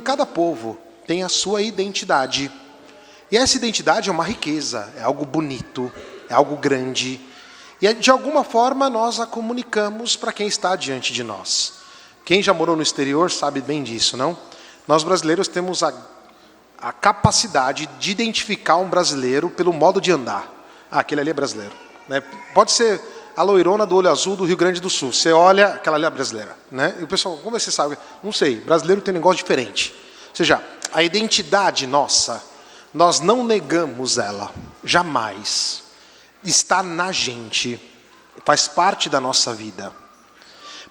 cada povo tem a sua identidade. E essa identidade é uma riqueza, é algo bonito, é algo grande. E de alguma forma nós a comunicamos para quem está diante de nós. Quem já morou no exterior sabe bem disso, não? Nós brasileiros temos a capacidade de identificar um brasileiro pelo modo de andar. Ah, aquele ali é brasileiro. Né? Pode ser a loirona do olho azul do Rio Grande do Sul. Você olha, aquela ali é brasileira. Né? E o pessoal, como você sabe? Não sei, brasileiro tem um negócio diferente. Ou seja, a identidade nossa, nós não negamos ela, jamais. Está na gente, faz parte da nossa vida.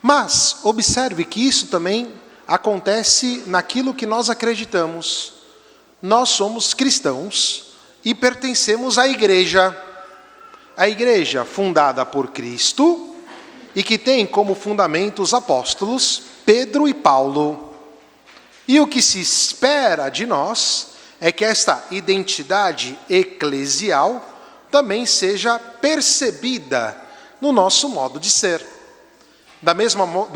Mas, observe que isso também acontece naquilo que nós acreditamos. Nós somos cristãos e pertencemos à igreja. A igreja fundada por Cristo e que tem como fundamento os apóstolos Pedro e Paulo. E o que se espera de nós é que esta identidade eclesial também seja percebida no nosso modo de ser. Do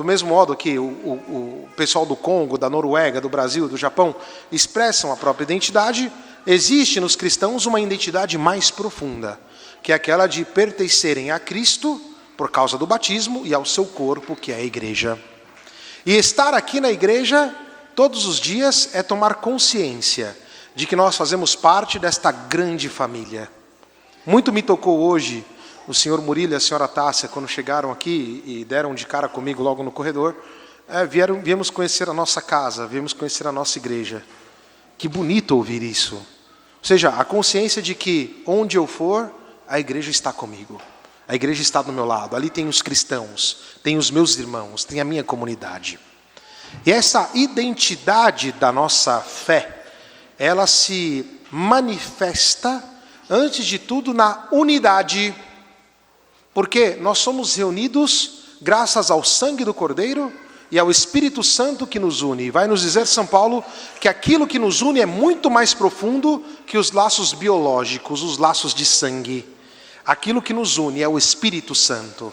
mesmo modo que o pessoal do Congo, da Noruega, do Brasil, do Japão expressam a própria identidade, existe nos cristãos uma identidade mais profunda, que é aquela de pertencerem a Cristo por causa do batismo e ao seu corpo, que é a igreja. E estar aqui na igreja todos os dias é tomar consciência de que nós fazemos parte desta grande família. Muito me tocou hoje o senhor Murilo e a senhora Tássia, quando chegaram aqui e deram de cara comigo logo no corredor, viemos conhecer a nossa casa, viemos conhecer a nossa igreja. Que bonito ouvir isso. Ou seja, a consciência de que onde eu for, a igreja está comigo. A igreja está do meu lado. Ali tem os cristãos, tem os meus irmãos, tem a minha comunidade. E essa identidade da nossa fé, ela se manifesta, antes de tudo, na unidade. Porque nós somos reunidos graças ao sangue do Cordeiro e ao Espírito Santo que nos une. Vai nos dizer São Paulo que aquilo que nos une é muito mais profundo que os laços biológicos, os laços de sangue. Aquilo que nos une é o Espírito Santo.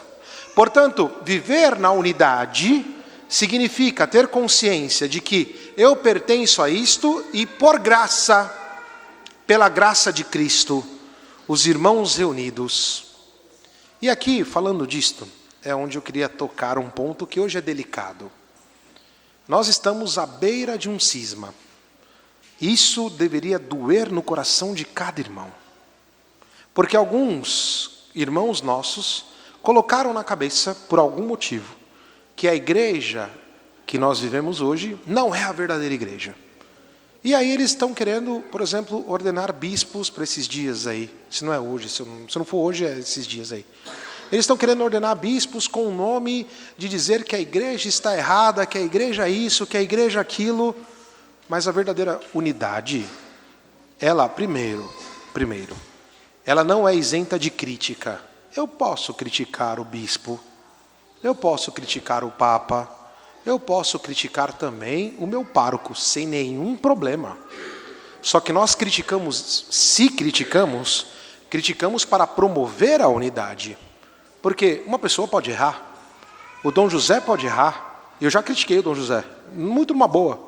Portanto, viver na unidade significa ter consciência de que eu pertenço a isto e por graça, pela graça de Cristo, os irmãos reunidos. E aqui, falando disto, é onde eu queria tocar um ponto que hoje é delicado. Nós estamos à beira de um cisma. Isso deveria doer no coração de cada irmão. Porque alguns irmãos nossos colocaram na cabeça, por algum motivo, que a igreja que nós vivemos hoje não é a verdadeira igreja. E aí eles estão querendo, por exemplo, ordenar bispos para esses dias aí. Se não é hoje, se não for hoje, é esses dias aí. Eles estão querendo ordenar bispos com o nome de dizer que a igreja está errada, que a igreja é isso, que a igreja é aquilo. Mas a verdadeira unidade, ela, primeiro, ela não é isenta de crítica. Eu posso criticar o bispo, eu posso criticar o papa, eu posso criticar também o meu pároco, sem nenhum problema. Só que nós criticamos, se criticamos para promover a unidade. Porque uma pessoa pode errar, o Dom José pode errar, eu já critiquei o Dom José, muito numa boa.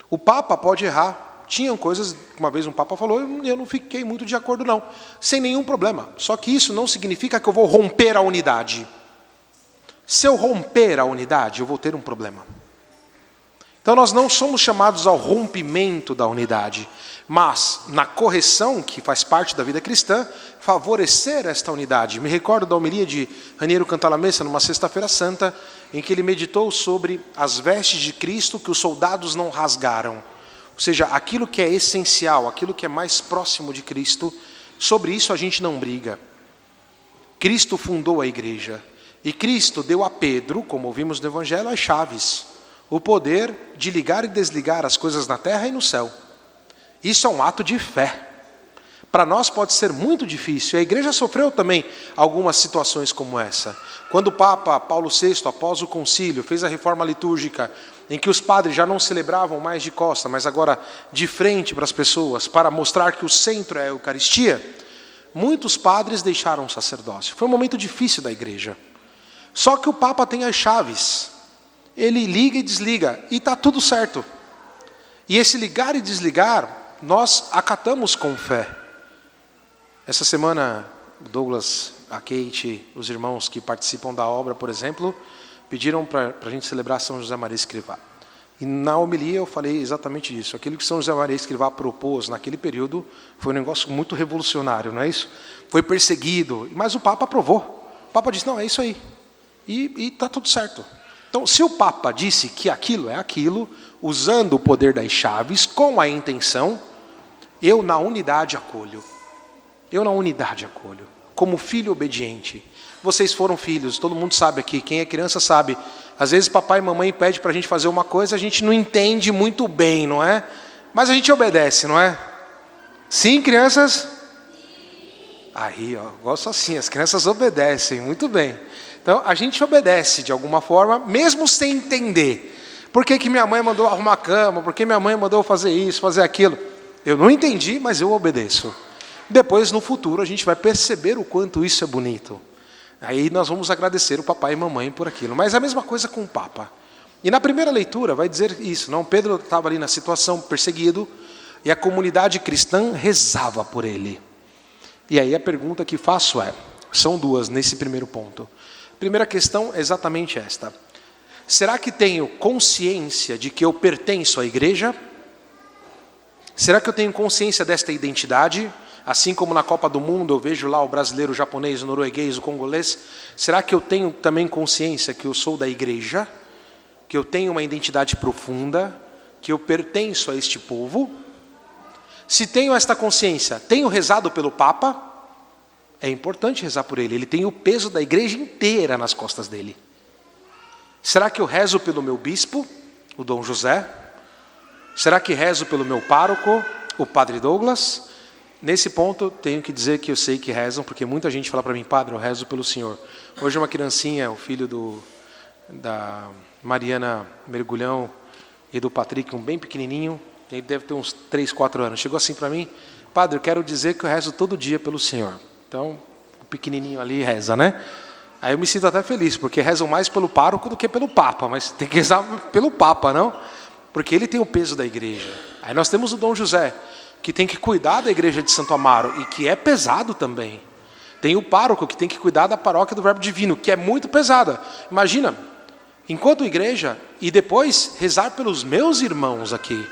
O Papa pode errar, tinham coisas que uma vez um Papa falou, eu não fiquei muito de acordo não, sem nenhum problema. Só que isso não significa que eu vou romper a unidade. Se eu romper a unidade, eu vou ter um problema. Então nós não somos chamados ao rompimento da unidade, mas na correção, que faz parte da vida cristã, favorecer esta unidade. Me recordo da homilia de Raniero Cantalamessa, numa sexta-feira santa, em que ele meditou sobre as vestes de Cristo que os soldados não rasgaram. Ou seja, aquilo que é essencial, aquilo que é mais próximo de Cristo, sobre isso a gente não briga. Cristo fundou a igreja. E Cristo deu a Pedro, como ouvimos no Evangelho, as chaves. O poder de ligar e desligar as coisas na terra e no céu. Isso é um ato de fé. Para nós pode ser muito difícil. A igreja sofreu também algumas situações como essa. Quando o Papa Paulo VI, após o concílio, fez a reforma litúrgica, em que os padres já não celebravam mais de costa, mas agora de frente para as pessoas, para mostrar que o centro é a Eucaristia, muitos padres deixaram o sacerdócio. Foi um momento difícil da igreja. Só que o Papa tem as chaves. Ele liga e desliga, e está tudo certo. E esse ligar e desligar, nós acatamos com fé. Essa semana, o Douglas, a Kate, os irmãos que participam da obra, por exemplo, pediram para a gente celebrar São José Maria Escrivá. E na homilia eu falei exatamente isso. Aquilo que São José Maria Escrivá propôs naquele período foi um negócio muito revolucionário, não é isso? Foi perseguido, mas o Papa aprovou. O Papa disse, não, é isso aí. E está tudo certo. Então, se o Papa disse que aquilo é aquilo, usando o poder das chaves, com a intenção, eu na unidade acolho. Eu na unidade acolho. Como filho obediente. Vocês foram filhos, todo mundo sabe aqui, quem é criança sabe. Às vezes papai e mamãe pedem para a gente fazer uma coisa, a gente não entende muito bem, não é? Mas a gente obedece, não é? Sim, crianças? Aí, ó, gosto assim, as crianças obedecem, muito bem. Então, a gente obedece de alguma forma, mesmo sem entender. Por que minha mãe mandou arrumar a cama? Por que minha mãe mandou fazer isso, fazer aquilo? Eu não entendi, mas eu obedeço. Depois, no futuro, a gente vai perceber o quanto isso é bonito. Aí nós vamos agradecer o papai e mamãe por aquilo. Mas a mesma coisa com o Papa. E na primeira leitura vai dizer isso, não? Pedro estava ali na situação, perseguido, e a comunidade cristã rezava por ele. E aí a pergunta que faço são duas nesse primeiro ponto. A primeira questão é exatamente esta. Será que tenho consciência de que eu pertenço à igreja? Será que eu tenho consciência desta identidade? Assim como na Copa do Mundo eu vejo lá o brasileiro, o japonês, o norueguês, o congolês. Será que eu tenho também consciência que eu sou da igreja? Que eu tenho uma identidade profunda? Que eu pertenço a este povo? Se tenho esta consciência, tenho rezado pelo Papa? É importante rezar por ele. Ele tem o peso da igreja inteira nas costas dele. Será que eu rezo pelo meu bispo, o Dom José? Será que rezo pelo meu pároco, o Padre Douglas? Nesse ponto, tenho que dizer que eu sei que rezam, porque muita gente fala para mim, Padre, eu rezo pelo senhor. Hoje uma criancinha, o filho da Mariana Mergulhão e do Patrick, um bem pequenininho, ele deve ter uns 3, 4 anos, chegou assim para mim, Padre, eu quero dizer que eu rezo todo dia pelo senhor. Então, o pequenininho ali reza, né? Aí eu me sinto até feliz, porque rezam mais pelo pároco do que pelo Papa, mas tem que rezar pelo Papa, não? Porque ele tem o peso da igreja. Aí nós temos o Dom José, que tem que cuidar da igreja de Santo Amaro, e que é pesado também. Tem o pároco, que tem que cuidar da paróquia do Verbo Divino, que é muito pesada. Imagina, enquanto igreja, e depois rezar pelos meus irmãos aqui.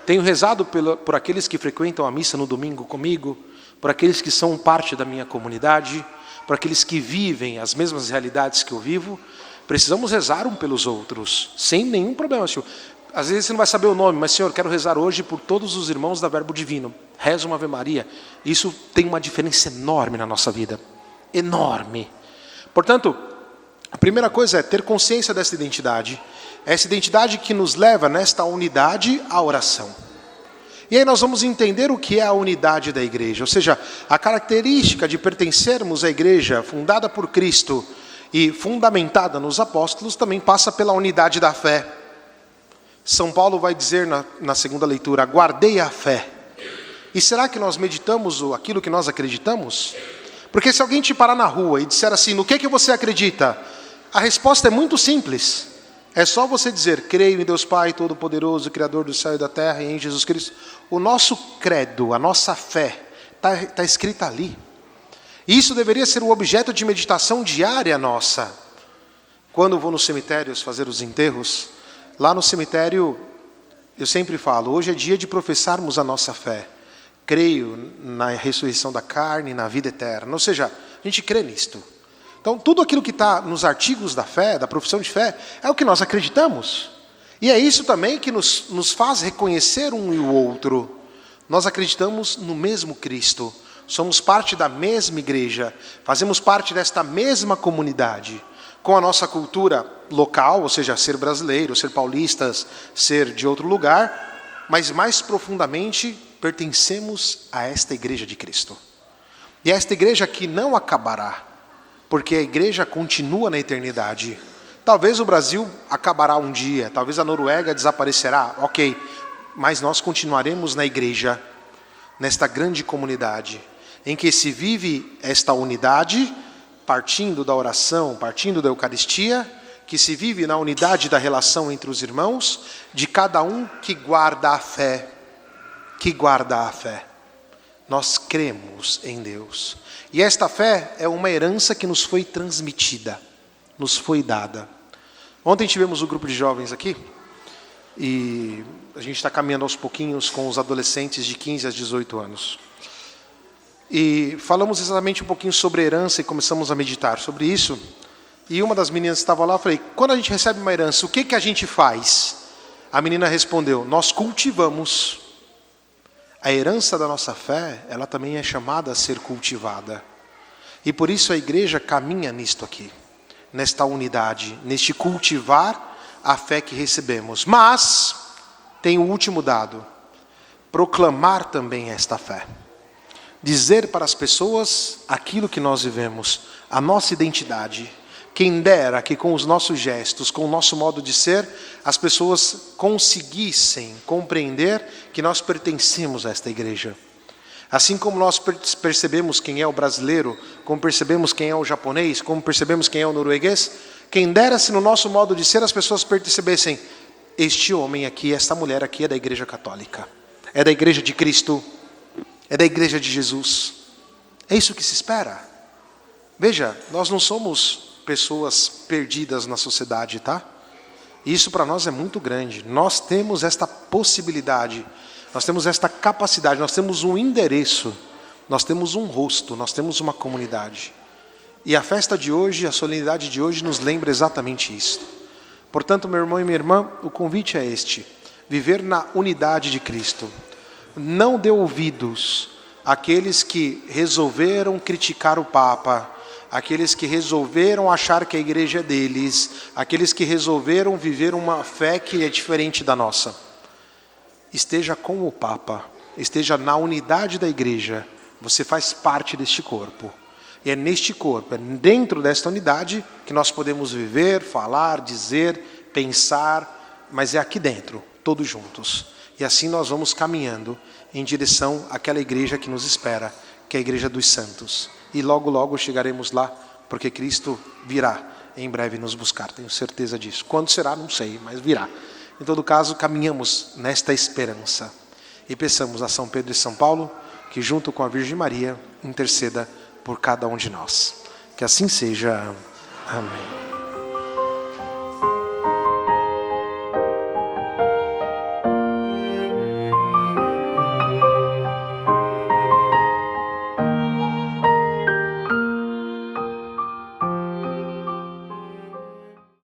Tenho rezado por aqueles que frequentam a missa no domingo comigo, por aqueles que são parte da minha comunidade, por aqueles que vivem as mesmas realidades que eu vivo. Precisamos rezar um pelos outros, sem nenhum problema, senhor. Às vezes você não vai saber o nome, mas, Senhor, quero rezar hoje por todos os irmãos da Verbo Divino. Reza uma Ave Maria. Isso tem uma diferença enorme na nossa vida. Enorme. Portanto, a primeira coisa é ter consciência dessa identidade. Essa identidade que nos leva nesta unidade à oração. E aí nós vamos entender o que é a unidade da igreja. Ou seja, a característica de pertencermos à igreja fundada por Cristo e fundamentada nos apóstolos também passa pela unidade da fé. São Paulo vai dizer na segunda leitura, guardei a fé. E será que nós meditamos aquilo que nós acreditamos? Porque se alguém te parar na rua e disser assim, no que você acredita? A resposta é muito simples. É só você dizer, creio em Deus Pai Todo-Poderoso, Criador do céu e da terra, e em Jesus Cristo. O nosso credo, a nossa fé, está escrita ali. E isso deveria ser o objeto de meditação diária nossa. Quando eu vou nos cemitérios fazer os enterros, lá no cemitério, eu sempre falo, hoje é dia de professarmos a nossa fé. Creio na ressurreição da carne, na vida eterna. Ou seja, a gente crê nisto. Então, tudo aquilo que está nos artigos da fé, da profissão de fé, é o que nós acreditamos. E é isso também que nos faz reconhecer um e o outro. Nós acreditamos no mesmo Cristo. Somos parte da mesma igreja. Fazemos parte desta mesma comunidade. Com a nossa cultura local, ou seja, ser brasileiro, ser paulistas, ser de outro lugar, mas mais profundamente pertencemos a esta igreja de Cristo. E esta igreja que não acabará, porque a igreja continua na eternidade. Talvez o Brasil acabará um dia, talvez a Noruega desaparecerá, ok, mas nós continuaremos na igreja, nesta grande comunidade, em que se vive esta unidade, partindo da oração, partindo da Eucaristia, que se vive na unidade da relação entre os irmãos, de cada um que guarda a fé. Que guarda a fé. Nós cremos em Deus. E esta fé é uma herança que nos foi transmitida, nos foi dada. Ontem tivemos um grupo de jovens aqui, e a gente está caminhando aos pouquinhos com os adolescentes de 15 a 18 anos. E falamos exatamente um pouquinho sobre herança e começamos a meditar sobre isso. E uma das meninas que estava lá, eu falei, quando a gente recebe uma herança, o que a gente faz? A menina respondeu, nós cultivamos. A herança da nossa fé, ela também é chamada a ser cultivada. E por isso a igreja caminha nisto aqui, nesta unidade, neste cultivar a fé que recebemos. Mas, tem o último dado, proclamar também esta fé. Dizer para as pessoas aquilo que nós vivemos, a nossa identidade. Quem dera que com os nossos gestos, com o nosso modo de ser, as pessoas conseguissem compreender que nós pertencemos a esta igreja. Assim como nós percebemos quem é o brasileiro, como percebemos quem é o japonês, como percebemos quem é o norueguês, quem dera se no nosso modo de ser as pessoas percebessem, este homem aqui, esta mulher aqui é da igreja católica, é da igreja de Cristo, é da igreja de Jesus. É isso que se espera. Veja, nós não somos pessoas perdidas na sociedade, tá? Isso para nós é muito grande. Nós temos esta possibilidade, nós temos esta capacidade, nós temos um endereço, nós temos um rosto, nós temos uma comunidade. E a festa de hoje, a solenidade de hoje nos lembra exatamente isso. Portanto, meu irmão e minha irmã, o convite é este: viver na unidade de Cristo. Não dê ouvidos àqueles que resolveram criticar o Papa, aqueles que resolveram achar que a igreja é deles, aqueles que resolveram viver uma fé que é diferente da nossa. Esteja com o Papa, esteja na unidade da igreja, você faz parte deste corpo. E é neste corpo, é dentro desta unidade que nós podemos viver, falar, dizer, pensar, mas é aqui dentro, todos juntos. E assim nós vamos caminhando em direção àquela igreja que nos espera, que é a igreja dos santos. E logo, logo chegaremos lá, porque Cristo virá em breve nos buscar, tenho certeza disso. Quando será, não sei, mas virá. Em todo caso, caminhamos nesta esperança. E peçamos a São Pedro e São Paulo, que junto com a Virgem Maria, interceda por cada um de nós. Que assim seja. Amém.